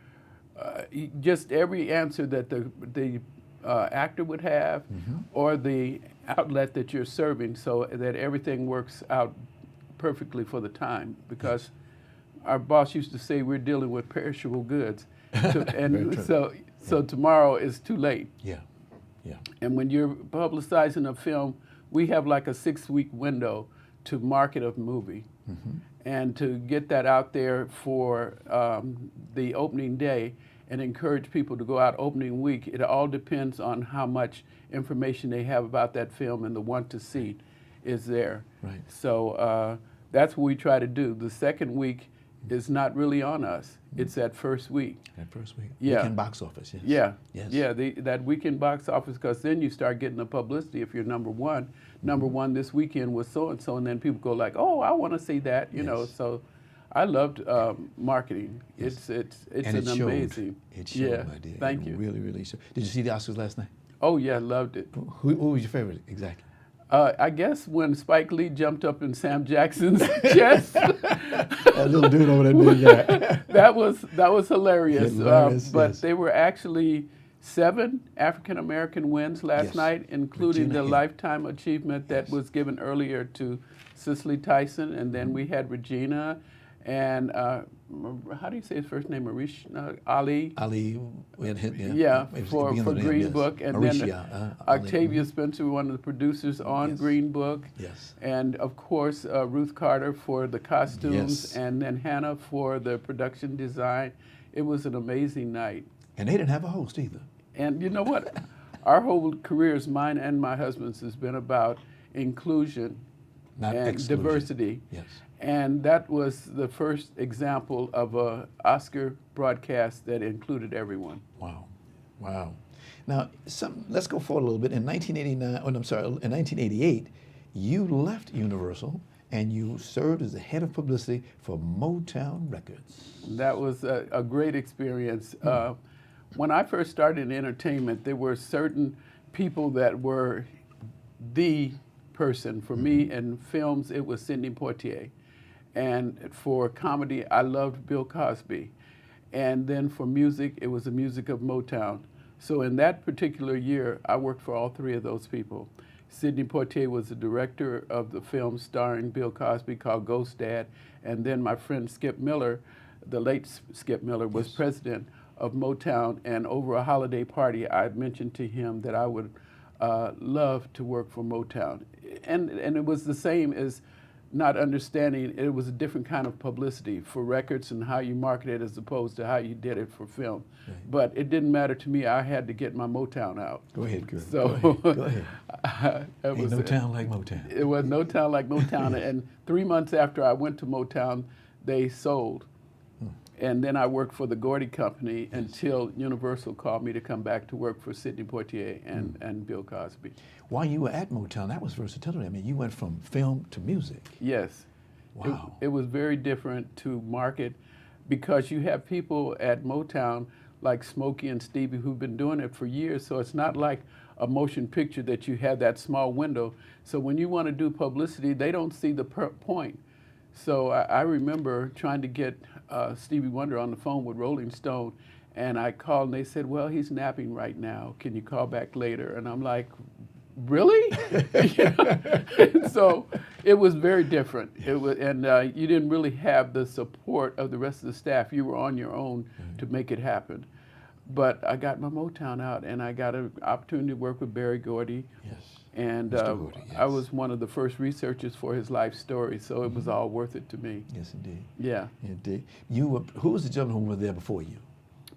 Speaker 7: Just every answer that the actor would have, or the outlet that you're serving, so that everything works out perfectly for the time, because our boss used to say we're dealing with perishable goods. And so tomorrow is too late.
Speaker 2: Yeah, yeah.
Speaker 7: And when you're publicizing a film, we have like a 6-week window to market a movie. And to get that out there for the opening day and encourage people to go out opening week, it all depends on how much information they have about that film and the want to see is there.
Speaker 2: Right.
Speaker 7: So that's what we try to do. The second week is not really on us. It's that first week.
Speaker 2: That first week.
Speaker 7: Yeah.
Speaker 2: Weekend box office, yes.
Speaker 7: Yeah.
Speaker 2: Yes.
Speaker 7: Yeah, that weekend box office, because then you start getting the publicity if you're number one. Number one this weekend was so-and-so, and then people go like, oh, I want to see that, you know. So I loved marketing. It's
Speaker 2: And
Speaker 7: an amazing.
Speaker 2: It showed,
Speaker 7: yeah.
Speaker 2: my dear.
Speaker 7: Thank
Speaker 2: It
Speaker 7: you.
Speaker 2: really, really showed. Did you see the Oscars last night?
Speaker 7: Oh yeah, loved it.
Speaker 2: Who was your favorite, exactly?
Speaker 7: I guess when Spike Lee jumped up in Sam Jackson's chest.
Speaker 2: That little dude over there did that.
Speaker 7: that was hilarious.
Speaker 2: Hilarious,
Speaker 7: But
Speaker 2: yes.
Speaker 7: they were actually 7 African American wins last night, including
Speaker 2: Regina
Speaker 7: the
Speaker 2: Hill.
Speaker 7: Lifetime Achievement that was given earlier to Cicely Tyson, and then we had Regina, and how do you say his first name? Ali.
Speaker 2: Ali, we had hit,
Speaker 7: Yeah,
Speaker 2: It was
Speaker 7: for
Speaker 2: the beginning of the name,
Speaker 7: Green
Speaker 2: yes.
Speaker 7: Book, and
Speaker 2: Mauricia,
Speaker 7: then
Speaker 2: Ali.
Speaker 7: Octavia Spencer, one of the producers on
Speaker 2: Yes.
Speaker 7: Green Book,
Speaker 2: Yes.
Speaker 7: and of course Ruth Carter for the costumes,
Speaker 2: Yes.
Speaker 7: and then Hannah for the production design. It was an amazing night.
Speaker 2: And they didn't have a host either.
Speaker 7: And you know what? Our whole careers, mine and my husband's, has been about inclusion
Speaker 2: Not
Speaker 7: and
Speaker 2: exclusion.
Speaker 7: diversity.
Speaker 2: Yes.
Speaker 7: And that was the first example of a Oscar broadcast that included everyone.
Speaker 2: Wow. Wow. Now, let's go forward a little bit. In 1989, oh, no, I'm sorry, in 1988, you left Universal and you served as the head of publicity for Motown Records.
Speaker 7: That was a great experience. When I first started in entertainment, there were certain people that were the person. For me, in films, it was Sidney Poitier. And for comedy, I loved Bill Cosby. And then for music, it was the music of Motown. So in that particular year, I worked for all 3 of those people. Sidney Poitier was the director of the film starring Bill Cosby called Ghost Dad. And then my friend Skip Miller, the late Skip Miller, was president of Motown. And over a holiday party, I mentioned to him that I would love to work for Motown. And it was the same as not understanding it was a different kind of publicity for records and how you market it as opposed to how you did it for film. Right. But it didn't matter to me. I had to get my Motown out.
Speaker 2: Go ahead, girl.
Speaker 7: So,
Speaker 2: go ahead. Ain't no town like Motown.
Speaker 7: It was no town like Motown. And 3 months after I went to Motown, they sold. And then I worked for the Gordy Company until Universal called me to come back to work for Sidney Poitier and Bill Cosby.
Speaker 2: While you were at Motown, that was versatility. I mean, you went from film to music.
Speaker 7: Yes.
Speaker 2: Wow.
Speaker 7: It was very different to market because you have people at Motown like Smokey and Stevie who've been doing it for years, so it's not like a motion picture that you have that small window. So when you want to do publicity, they don't see the point. So I remember trying to get Stevie Wonder on the phone with Rolling Stone, and I called and they said, well, he's napping right now. Can you call back later? And I'm like, really? So it was very different. It was, and you didn't really have the support of the rest of the staff. You were on your own to make it happen. But I got my Motown out, and I got an opportunity to work with Berry Gordy.
Speaker 2: Yes.
Speaker 7: And
Speaker 2: Gordy,
Speaker 7: I was one of the first researchers for his life story, so it was all worth it to me.
Speaker 2: Yes, indeed.
Speaker 7: Yeah.
Speaker 2: Indeed. Who was the gentleman who was there before you?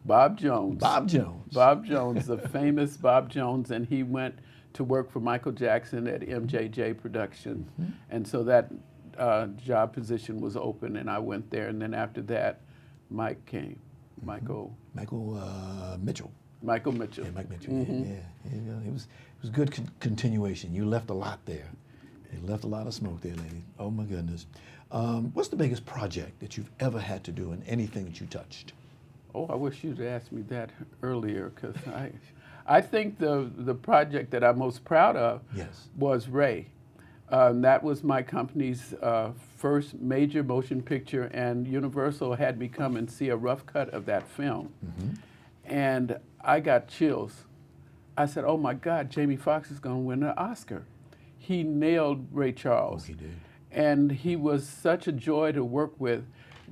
Speaker 7: Bob Jones.
Speaker 2: Bob Jones.
Speaker 7: Bob Jones, the famous Bob Jones, and he went to work for Michael Jackson at MJJ Production. And so that job position was open, and I went there. And then after that, Mike came. Michael
Speaker 2: Mitchell.
Speaker 7: Michael Mitchell.
Speaker 2: Yeah, Mike Mitchell. Yeah. It was good continuation. You left a lot there. You left a lot of smoke there, lady. Oh my goodness. What's the biggest project that you've ever had to do in anything that you touched?
Speaker 7: Oh, I wish you'd asked me that earlier, because I think the project that I'm most proud of was Ray. That was my company's first major motion picture, and Universal had me come and see a rough cut of that film. And I got chills. I said, oh my God, Jamie Foxx is going to win an Oscar. He nailed Ray Charles.
Speaker 2: Oh, he did.
Speaker 7: And he was such a joy to work with.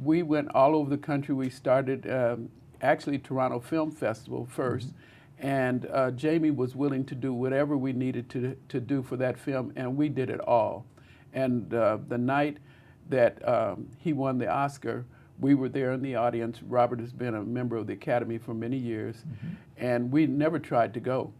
Speaker 7: We went all over the country. We started actually Toronto Film Festival first. And Jamie was willing to do whatever we needed to do for that film, and we did it all. And the night that he won the Oscar, we were there in the audience. Robert has been a member of the Academy for many years, and we never tried to go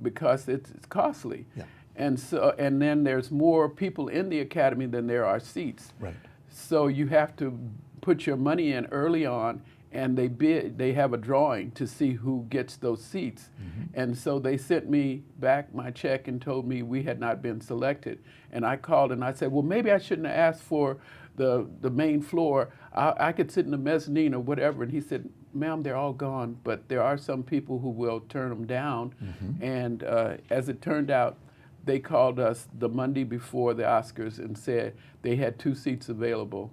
Speaker 7: because it's costly. Yeah. And then there's more people in the Academy than there are seats.
Speaker 2: Right.
Speaker 7: So you have to put your money in early on, and they have a drawing to see who gets those seats. And so they sent me back my check and told me we had not been selected. And I called and I said, well, maybe I shouldn't have asked for the main floor. I could sit in the mezzanine or whatever. And he said, ma'am, they're all gone, but there are some people who will turn them down. And as it turned out, they called us the Monday before the Oscars and said they had 2 seats available.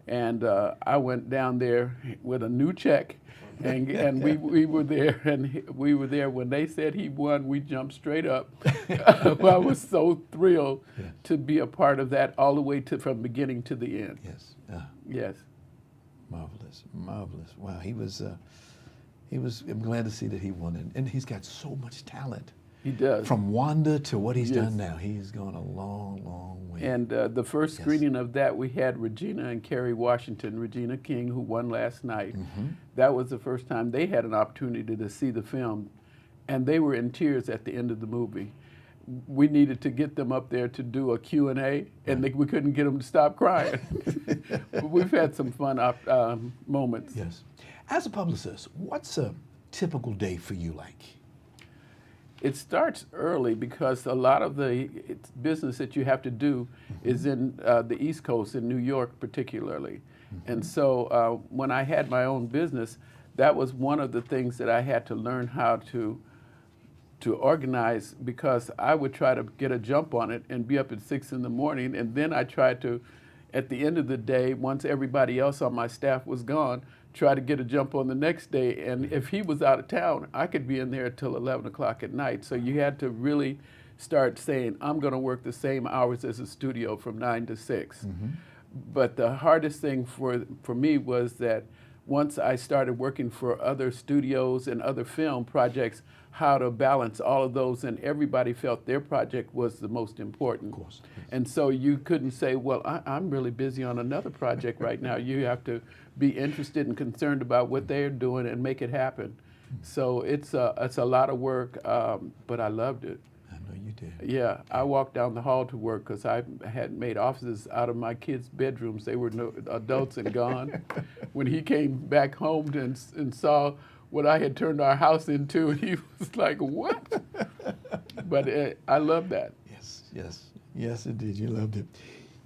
Speaker 7: And I went down there with a new check, and we were there, and we were there when they said he won. We jumped straight up. I was so thrilled to be a part of that, all the way from beginning to the end.
Speaker 2: Yes.
Speaker 7: Yes.
Speaker 2: Marvelous, marvelous. Wow, he was. I'm glad to see that he won, and he's got so much talent.
Speaker 7: He does.
Speaker 2: From Wanda to what he's done now, he's gone a long, long way.
Speaker 7: And the first screening of that, we had Regina and Kerry Washington, Regina King, who won last night. That was the first time they had an opportunity to see the film, and they were in tears at the end of the movie. We needed to get them up there to do a Q&A, and we couldn't get them to stop crying. We've had some fun moments.
Speaker 2: Yes. As a publicist, what's a typical day for you like?
Speaker 7: It starts early because a lot of the business that you have to do is in the East Coast, in New York particularly. And so when I had my own business, that was one of the things that I had to learn how to organize, because I would try to get a jump on it and be up at 6 in the morning, and then I tried to, at the end of the day, once everybody else on my staff was gone, try to get a jump on the next day. And if he was out of town, I could be in there till 11 o'clock at night. So you had to really start saying, I'm going to work the same hours as a studio from 9 to 6. But the hardest thing for me was that once I started working for other studios and other film projects, how to balance all of those, and everybody felt their project was the most important.
Speaker 2: Of course.
Speaker 7: And so you couldn't say, well, I'm really busy on another project right now. You have to be interested and concerned about what they're doing and make it happen. So it's a lot of work, but I loved it.
Speaker 2: I know you did.
Speaker 7: Yeah, I walked down the hall to work because I had made offices out of my kids' bedrooms. They were adults and gone. When he came back home and saw what I had turned our house into, he was like, what? But I love that.
Speaker 2: Yes, indeed, you loved it.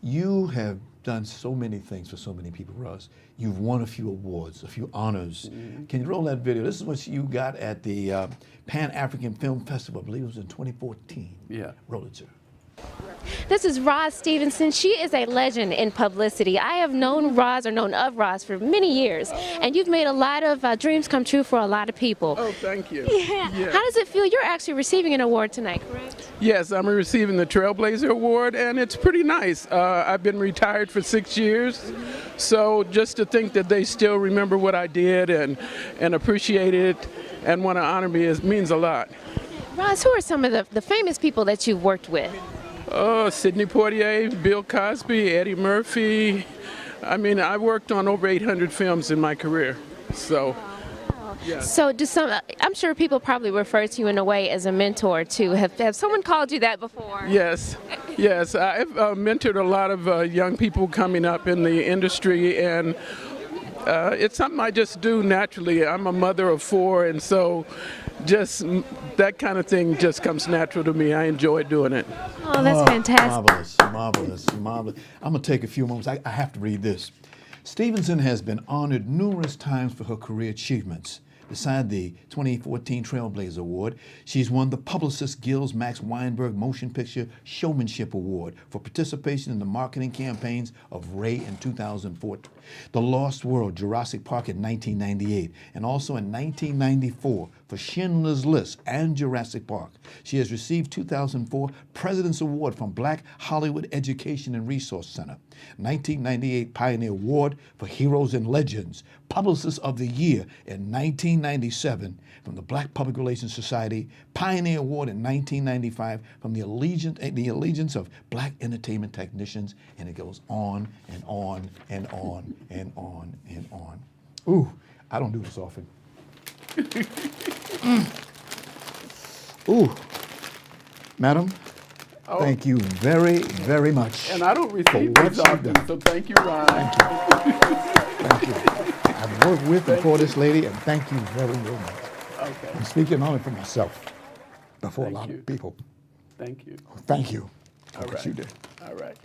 Speaker 2: You have done so many things for so many people, Roz. You've won a few awards, a few honors. Can you roll that video? This is what you got at the Pan-African Film Festival. I believe it was in 2014.
Speaker 7: Yeah.
Speaker 2: Roll it, sir.
Speaker 8: This is Roz Stevenson. She is a legend in publicity. I have known Roz of Roz for many years, and you've made a lot of dreams come true for a lot of people.
Speaker 7: Oh, thank you.
Speaker 8: Yeah. How does it feel? You're actually receiving an award tonight, correct?
Speaker 7: Yes, I'm receiving the Trailblazer Award, and it's pretty nice. I've been retired for 6 years, so just to think that they still remember what I did and appreciate it and want to honor me means a lot.
Speaker 8: Roz, who are some of the famous people that you've worked with?
Speaker 7: Oh, Sidney Poitier, Bill Cosby, Eddie Murphy. I mean, I worked on over 800 films in my career, so. Yeah.
Speaker 8: So I'm sure people probably refer to you in a way as a mentor too. Have someone called you that before?
Speaker 7: Yes. I've mentored a lot of young people coming up in the industry, and it's something I just do naturally. I'm a mother of 4, and so just that kind of thing just comes natural to me. I enjoy doing it.
Speaker 8: Oh, that's fantastic.
Speaker 2: Marvelous. I'm going to take a few moments. I have to read this. Stevenson has been honored numerous times for her career achievements. Beside the 2014 Trailblazer Award, she's won the Publicist Guild's Max Weinberg Motion Picture Showmanship Award for participation in the marketing campaigns of Ray in 2004, The Lost World, Jurassic Park in 1998, and also in 1994 for Schindler's List and Jurassic Park. She has received 2004 President's Award from Black Hollywood Education and Resource Center, 1998 Pioneer Award for Heroes and Legends, Publicist of the Year in 1997 from the Black Public Relations Society, Pioneer Award in 1995 from the Allegiance of Black Entertainment Technicians, and it goes on and on and on and on and on. Ooh, I don't do this often. Ooh, madam, thank you very, very much.
Speaker 7: And I don't receive these often, so thank you, Ron.
Speaker 2: Thank you. I've worked with and for this lady, and thank you very, very much.
Speaker 7: Okay.
Speaker 2: I'm speaking only for myself, but for a lot
Speaker 7: you.
Speaker 2: of people.
Speaker 7: Thank you.
Speaker 2: Thank you for
Speaker 7: All
Speaker 2: what
Speaker 7: right.
Speaker 2: you did.
Speaker 7: All right.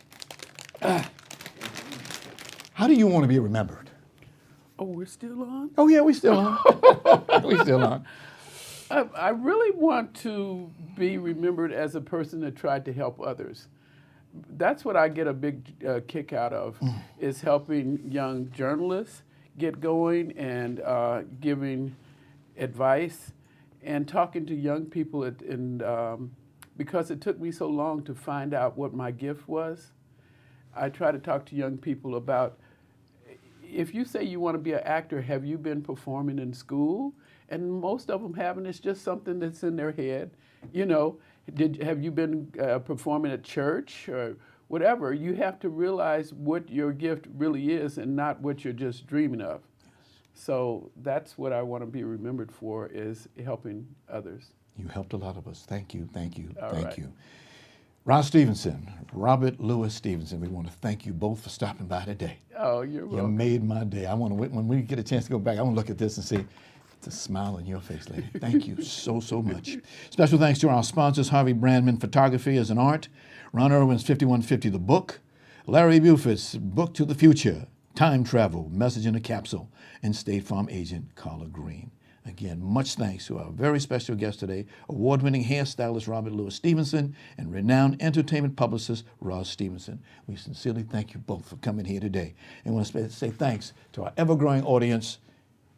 Speaker 2: How do you want to be remembered?
Speaker 7: Oh, we're still on?
Speaker 2: Oh, yeah, we're still on. We're still on.
Speaker 7: I really want to be remembered as a person that tried to help others. That's what I get a big kick out of, is helping young journalists get going and giving advice and talking to young people. Because it took me so long to find out what my gift was, I try to talk to young people about, if you say you want to be an actor, have you been performing in school? And most of them haven't. It's just something that's in their head. You know, have you been performing at church or whatever? You have to realize what your gift really is and not what you're just dreaming of. So that's what I want to be remembered for, is helping others.
Speaker 2: You helped a lot of us. Thank you, thank you,
Speaker 7: All
Speaker 2: thank
Speaker 7: right.
Speaker 2: you. Roz Stevenson, Robert Louis Stevenson, we want to thank you both for stopping by today.
Speaker 7: Oh, you're
Speaker 2: You
Speaker 7: welcome.
Speaker 2: made my day. I want to, when we get a chance to go back, I want to look at this and see the smile on your face, lady. Thank you so, so much. Special thanks to our sponsors, Harvey Brandman Photography as an Art, Ron Irwin's 5150 The Book, Larry Buford's Book to the Future, Time Travel, Message in a Capsule, and State Farm agent Carla Green. Again, much thanks to our very special guest today, award-winning hairstylist Robert Louis Stevenson and renowned entertainment publicist Roz Stevenson. We sincerely thank you both for coming here today. And we want to say thanks to our ever-growing audience.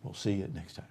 Speaker 2: We'll see you next time.